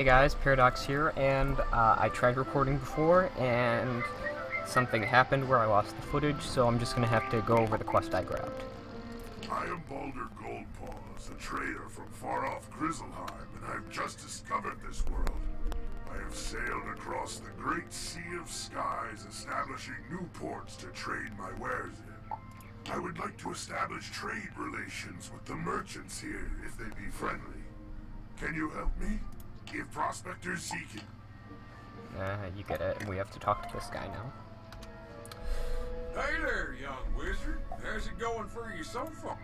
Hey guys, Paradox here, and I tried recording before, and something happened where I lost the footage, so I'm just gonna have to go over the quest I grabbed. I am Balder Goldpaws, a trader from far-off Grizzlehiem, and I've just discovered this world. I have sailed across the great sea of skies, establishing new ports to trade my wares in. I would like to establish trade relations with the merchants here, if they be friendly. Can you help me? If prospectors seek it. You get it, and we have to talk to this guy now. Hey there, young wizard. How's it going for you so far?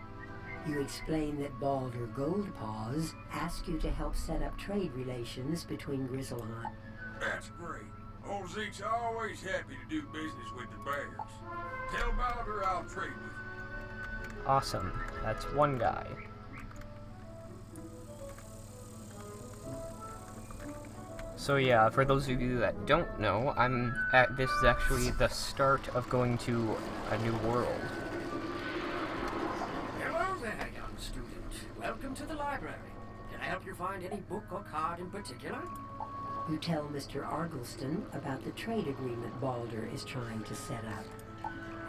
You explain that Balder Goldpaws asked you to help set up trade relations between Grizzlehiem. That's great. Old Zeke's always happy to do business with the bears. Tell Balder I'll trade with him. Awesome. That's one guy. So yeah, for those of you that don't know, this is actually the start of going to a new world. Hello there, young student. Welcome to the library. Can I help you find any book or card in particular? You tell Mr. Argleston about the trade agreement Balder is trying to set up.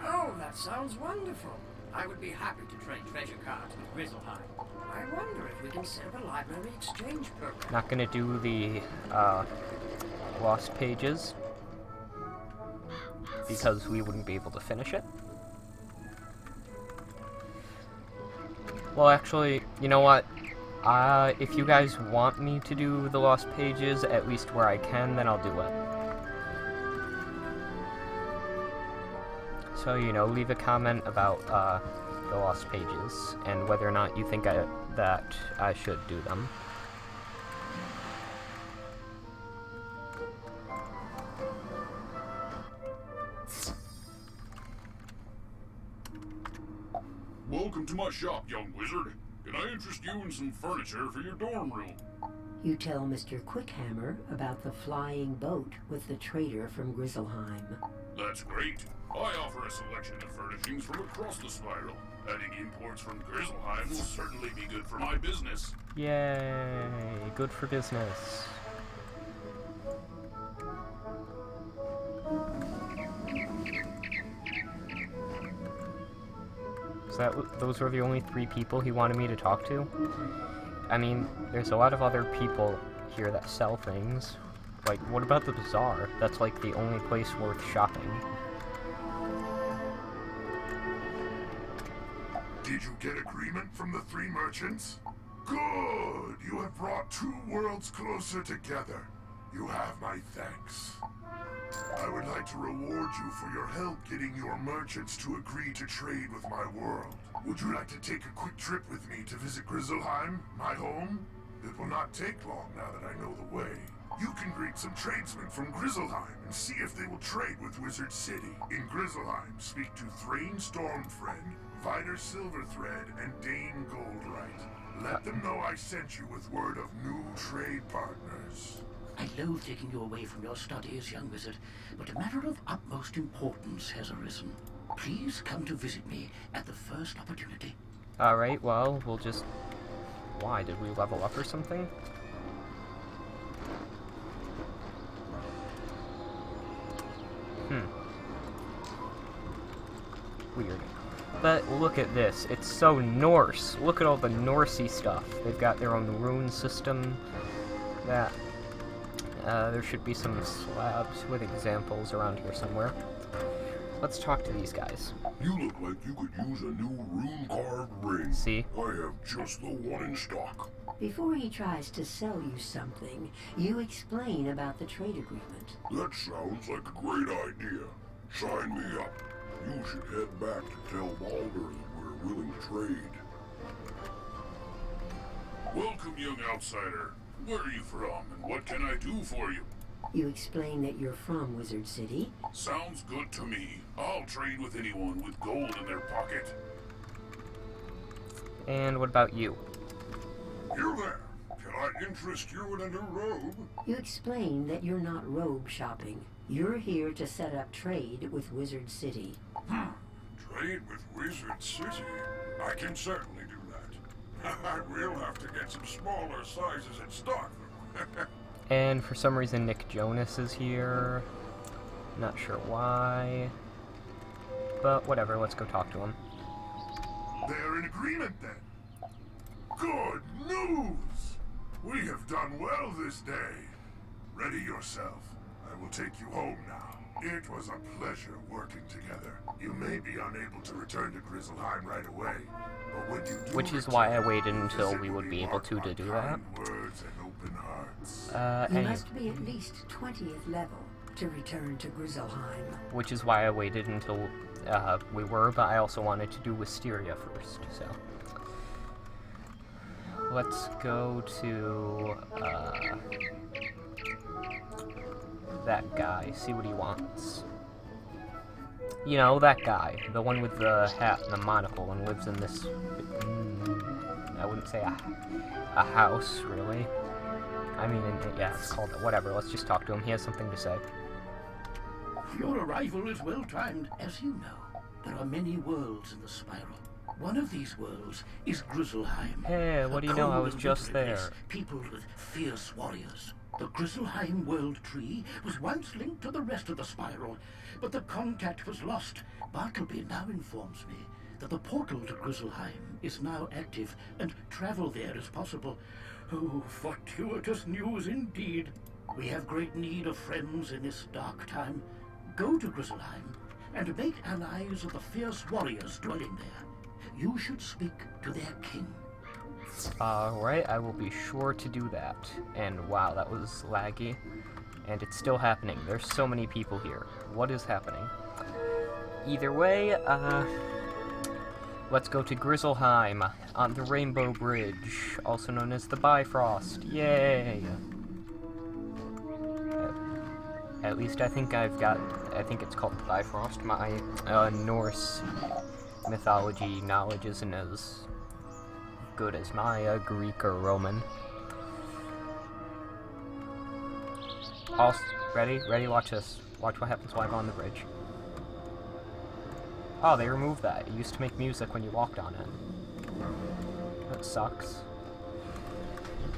Oh, that sounds wonderful. I would be happy to trade treasure cards with Grizzlehiem. I wonder if we can set up a library exchange program. Not gonna do the lost pages because we wouldn't be able to finish it. Well, actually, you know what? If you guys want me to do the lost pages, at least where I can, then I'll do it. So, you know, leave a comment about the lost pages and whether or not you think that I should do them. Welcome to my shop, young wizard. Can I interest you in some furniture for your dorm room? You tell Mr. Quickhammer about the flying boat with the trader from Grizzlehiem. That's great. I offer a selection of furnishings from across the spiral. Adding imports from Grizzlehiem will certainly be good for my business. Yay! Good for business. So those were the only 3 people he wanted me to talk to? I mean, there's a lot of other people here that sell things. Like, what about the bazaar? That's like the only place worth shopping. Did you get agreement from the 3 merchants? Good! You have brought 2 worlds closer together. You have my thanks. I would like to reward you for your help getting your merchants to agree to trade with my world. Would you like to take a quick trip with me to visit Grizzlehiem, my home? It will not take long now that I know the way. You can greet some tradesmen from Grizzlehiem and see if they will trade with Wizardz City. In Grizzlehiem, speak to Thrain Stormfriend, Vider Silverthread, and Dane Goldright. Let them know I sent you with word of new trade partners. I loathe taking you away from your studies, young wizard, but a matter of utmost importance has arisen. Please come to visit me at the first opportunity. Alright, well, we'll just... Why? Did we level up or something? Weird. But look at this. It's so Norse. Look at all the Norsey stuff. They've got their own rune system. That... there should be some slabs with examples around here somewhere. Let's talk to these guys. You look like you could use a new rune-carved ring. See? I have just the one in stock. Before he tries to sell you something, you explain about the trade agreement. That sounds like a great idea. Sign me up. You should head back to tell Balder that we're willing to trade. Welcome, young outsider. Where are you from, and what can I do for you? You explain that you're from Wizardz City. Sounds good to me. I'll trade with anyone with gold in their pocket. And what about you? You there. Can I interest you in a new robe? You explain that you're not robe shopping. You're here to set up trade with Wizardz City. Trade with Wizardz City? I can certainly do that. I will have to get some smaller sizes in stock, though. And for some reason Nick Jonas is here. Not sure why. But whatever, let's go talk to him. They're in agreement then. Good news! We have done well this day. Ready yourself. I will take you home now. It was a pleasure working together. You may be unable to return to Grizzlehiem right away, but when you do Which is return, why I waited until visit we will would be able marked to by do that. kind words and open hearts. You Anyway, must be at least 20th level to return to Grizzlehiem. which is why I waited until we were, but I also wanted to do Wisteria first, so. Let's go to, that guy, see what he wants. You know, that guy, the one with the hat and the monocle and lives in this, I wouldn't say a house, really. I mean, yeah, it's called, whatever, let's just talk to him, he has something to say. Your arrival is well timed. As you know, there are many worlds in the spiral. One of these worlds is Grizzlehiem. Hey, what do you know? I was just there. Peopled with fierce warriors. The Grizzlehiem world tree was once linked to the rest of the spiral, but the contact was lost. Bartleby now informs me that the portal to Grizzlehiem is now active and travel there is possible. Oh, fortuitous news indeed. We have great need of friends in this dark time. Go to Grizzlehiem and make allies of the fierce warriors dwelling there. You should speak to their king. Alright, I will be sure to do that. And wow, that was laggy. And it's still happening. There's so many people here. What is happening? Either way, let's go to Grizzlehiem on the Rainbow Bridge, also known as the Bifrost. Yay! At least I think I think it's called the Bifrost. My Norse mythology knowledge isn't as good as my Greek or Roman. Also, ready? Watch this. Watch what happens while I'm on the bridge. Oh, they removed that. It used to make music when you walked on it. That sucks.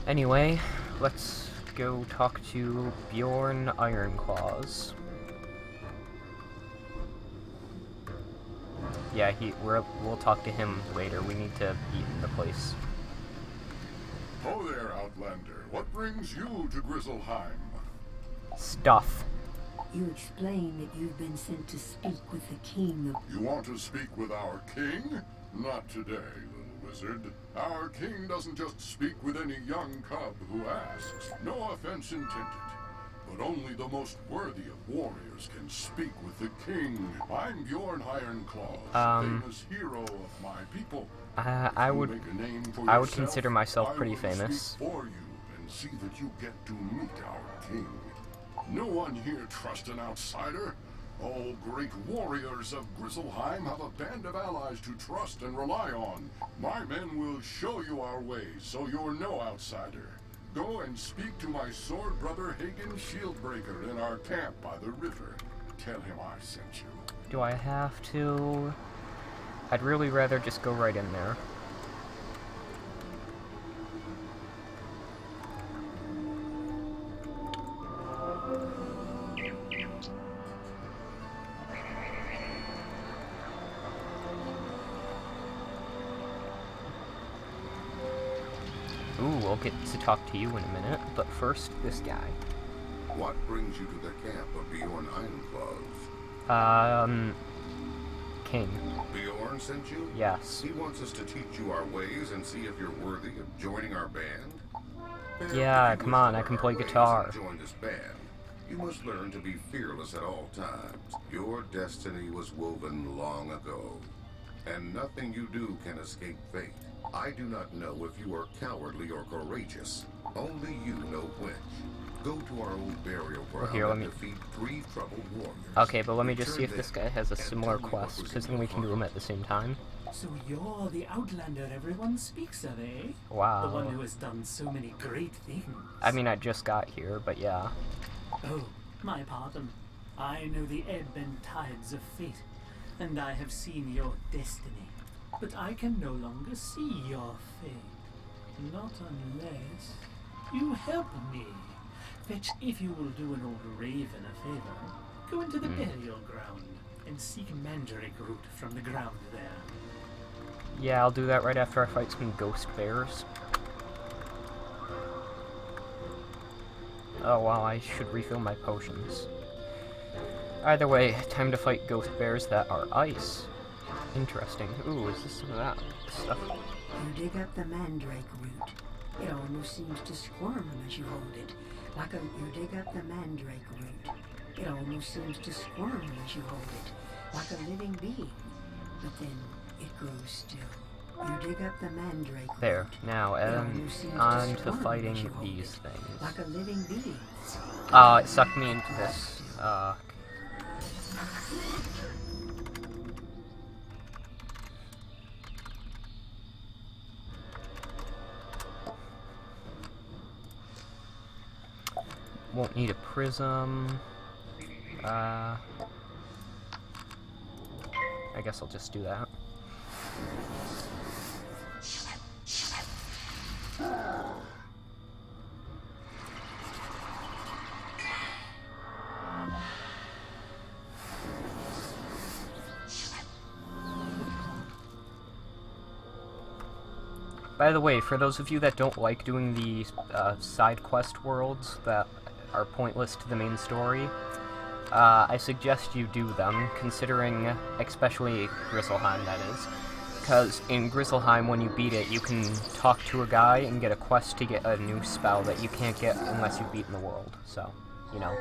Anyway, let's go talk to Bjorn Ironclaws. Yeah, we'll talk to him later. We need to eat in the place. Ho there, Outlander. What brings you to Grizzlehiem? Stuff. You explain that you've been sent to speak with the king of... You want to speak with our king? Not today, little wizard. Our king doesn't just speak with any young cub who asks. No offense intended. But only the most worthy of warriors can speak with the king. I'm Bjorn Ironclaws, famous hero of my people. I would consider myself pretty famous. I will speak for you and see that you get to meet our king. No one here trusts an outsider. All great warriors of Grizzlehiem have a band of allies to trust and rely on. My men will show you our ways, so you're no outsider. Go and speak to my sword brother Hagen Shieldbreaker in our camp by the river. Tell him I sent you. Do I have to? I'd really rather just go right in there. Ooh, we'll get to talk to you in a minute, but first, this guy. What brings you to the camp of Bjorn Ironclaws? King. Bjorn sent you? Yes. He wants us to teach you our ways and see if you're worthy of joining our band? And Yeah, if you come wish on, to I learn can our play ways guitar. and join this band, you must learn to be fearless at all times. Your destiny was woven long ago, and nothing you do can escape fate. I do not know if you are cowardly or courageous. Only you know which. Go to our old burial ground here, let and me- defeat 3 troubled warriors. Okay, but let me just see if Return this there guy has a and similar tell me what quest, was because in then we your can do heart. them at the same time. So you're the Outlander everyone speaks of, eh? Wow. The one who has done so many great things. I mean, I just got here, but yeah. Oh, my pardon. I know the ebb and tides of fate, and I have seen your destiny. But I can no longer see your fate. Not unless you help me. Fetch, if you will do an old raven a favor, go into the burial ground and seek mandrake root from the ground there. Yeah, I'll do that right after I fight some ghost bears. Oh wow, I should refill my potions. Either way, time to fight ghost bears that are ice. Interesting. Ooh, is this some of that stuff? You dig up the mandrake root. It almost seems to squirm as you hold it. You dig up the mandrake root. It almost seems to squirm as you hold it, like a living being. But then it grows still. You dig up the mandrake root. There. Now, on to fighting these it, things. like a living being. Oh, it sucked me into this. Won't need a prism. I guess I'll just do that. By the way, for those of you that don't like doing the side quest worlds that are pointless to the main story, I suggest you do them, considering, especially Grizzlehiem, that is. Because in Grizzlehiem, when you beat it, you can talk to a guy and get a quest to get a new spell that you can't get unless you've beaten the world. So, you know,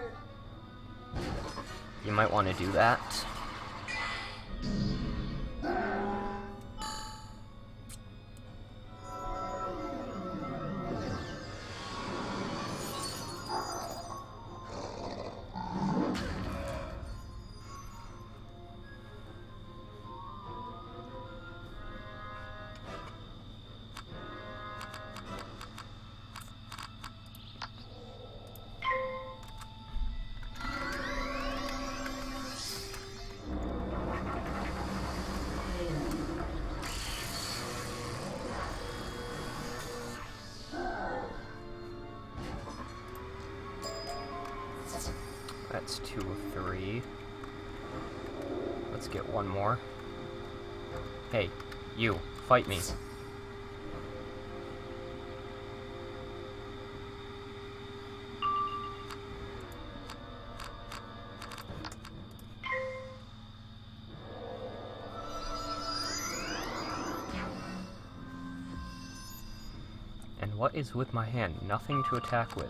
you might want to do that. That's 2 of 3. Let's get one more. Hey, you, fight me. And what is with my hand? Nothing to attack with.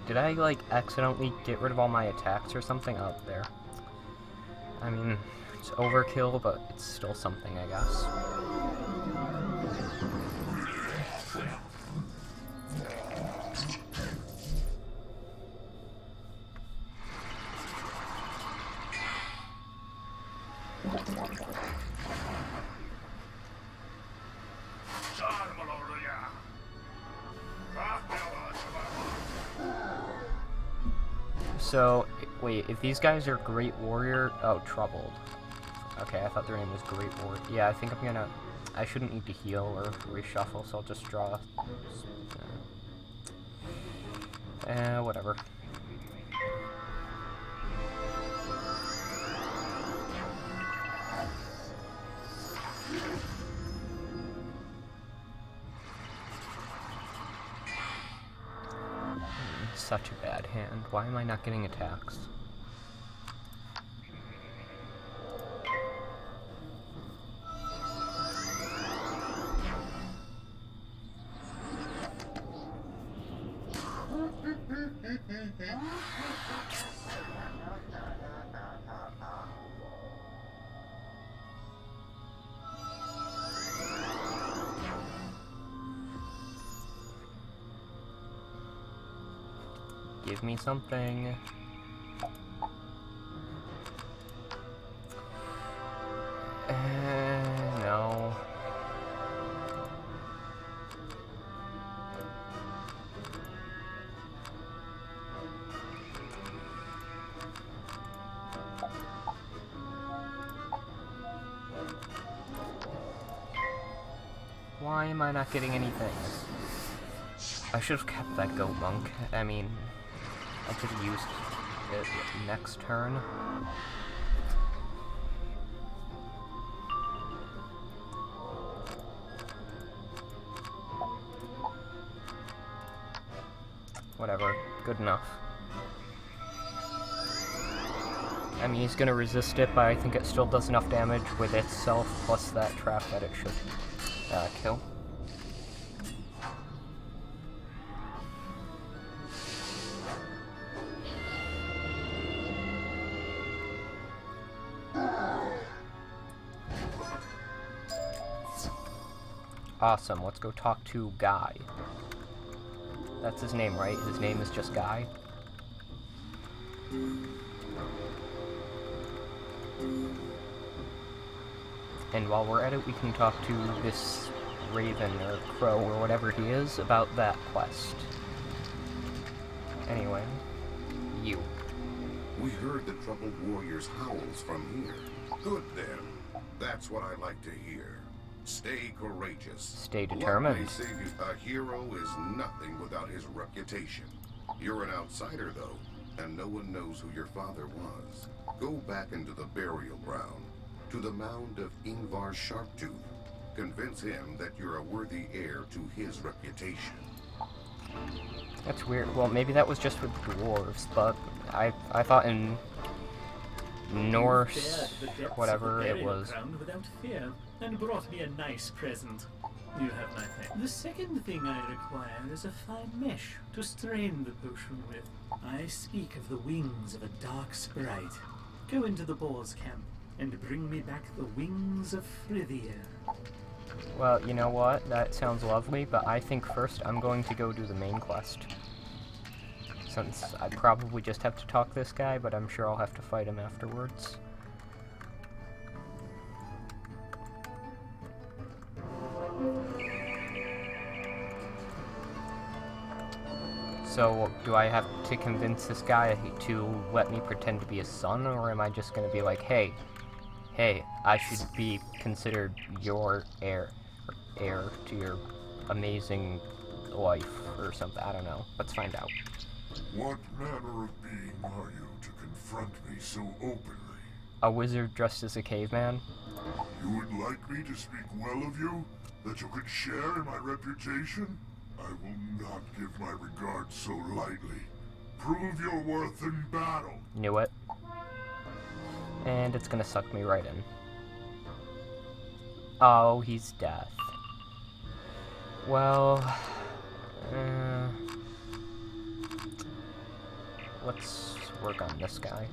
Did I, like, accidentally get rid of all my attacks or something? Oh, there. I mean, it's overkill, but it's still something, I guess. So, wait, if these guys are Great Warrior... Oh, Troubled. Okay, I thought their name was Great Warrior. Yeah, I think I'm gonna... I shouldn't need to heal or reshuffle, so I'll just draw... whatever. Such a bad hand. Why am I not getting attacks? Give me something. No. Why am I not getting anything? I should have kept that goat monk. I mean, I could have used it next turn. Whatever, good enough. I mean, he's gonna resist it, but I think it still does enough damage with itself, plus that trap that it should kill. Awesome, let's go talk to Guy. That's his name, right? His name is just Guy? And while we're at it, we can talk to this raven or crow or whatever he is about that quest. Anyway, you. We heard the troubled warrior's howls from here. Good then. That's what I like to hear. Stay courageous. Stay determined. Let me say a hero is nothing without his reputation. You're an outsider, though, and no one knows who your father was. Go back into the burial ground, to the mound of Ingvar Sharptooth. Convince him that you're a worthy heir to his reputation. That's weird. Well, maybe that was just with dwarves, but I thought in Norse, whatever it was. Without fear, and brought me a nice present. You have my thanks. The second thing I require is a fine mesh to strain the potion with. I speak of the wings of a dark sprite. Go into the boar's camp and bring me back the wings of Frithia. Well, you know what? That sounds lovely, but I think first I'm going to go do the main quest. Since I probably just have to talk this guy, but I'm sure I'll have to fight him afterwards. So, do I have to convince this guy to let me pretend to be his son, or am I just gonna be like, hey, I should be considered your heir to your amazing life, or something, I don't know. Let's find out. What manner of being are you to confront me so openly? A wizard dressed as a caveman? You would like me to speak well of you? That you could share in my reputation? I will not give my regard so lightly. Prove your worth in battle. Knew it. And it's gonna suck me right in. Oh, he's death. Well, let's work on this guy.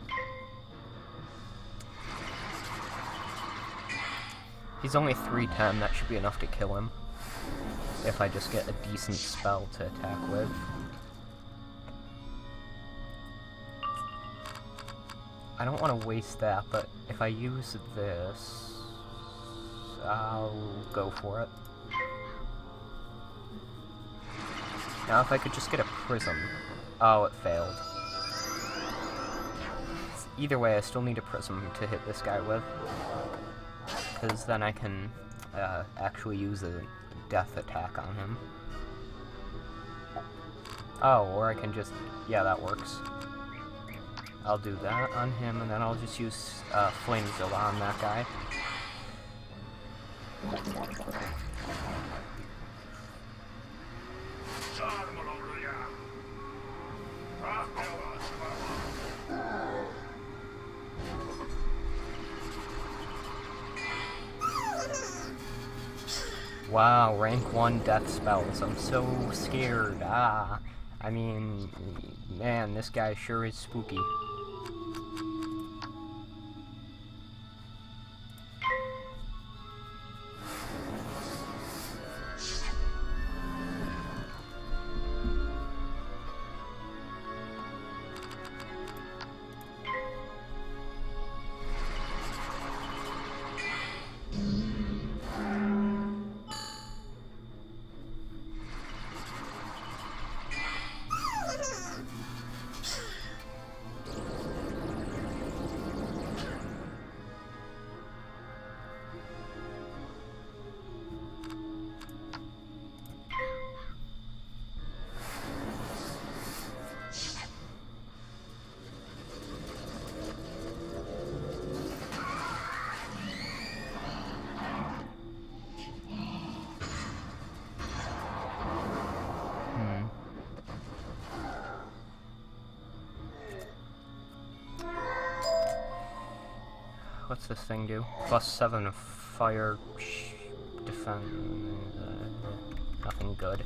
He's only 310, that should be enough to kill him. If I just get a decent spell to attack with. I don't want to waste that, but if I use this, I'll go for it. Now if I could just get a prism. Oh, it failed. Either way, I still need a prism to hit this guy with. Because then I can actually use a death attack on him. Oh, or I can just... yeah, that works. I'll do that on him, and then I'll just use Flamezilla on that guy. Wow, rank 1 death spells. I'm so scared. I mean, man, this guy sure is spooky. What's this thing do? +7 of fire defense. Nothing good.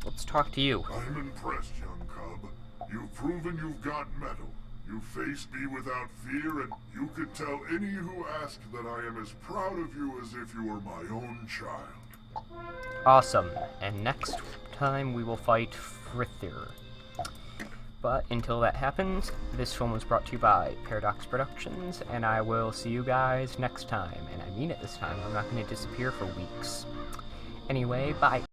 Let's talk to you. I'm impressed, young cub. You've proven you've got mettle. You faced me without fear, and you could tell any who asked that I am as proud of you as if you were my own child. Awesome. And next time we will fight Frithir. But until that happens, this film was brought to you by Paradox Productions, and I will see you guys next time. And I mean it this time. I'm not going to disappear for weeks. Anyway, bye.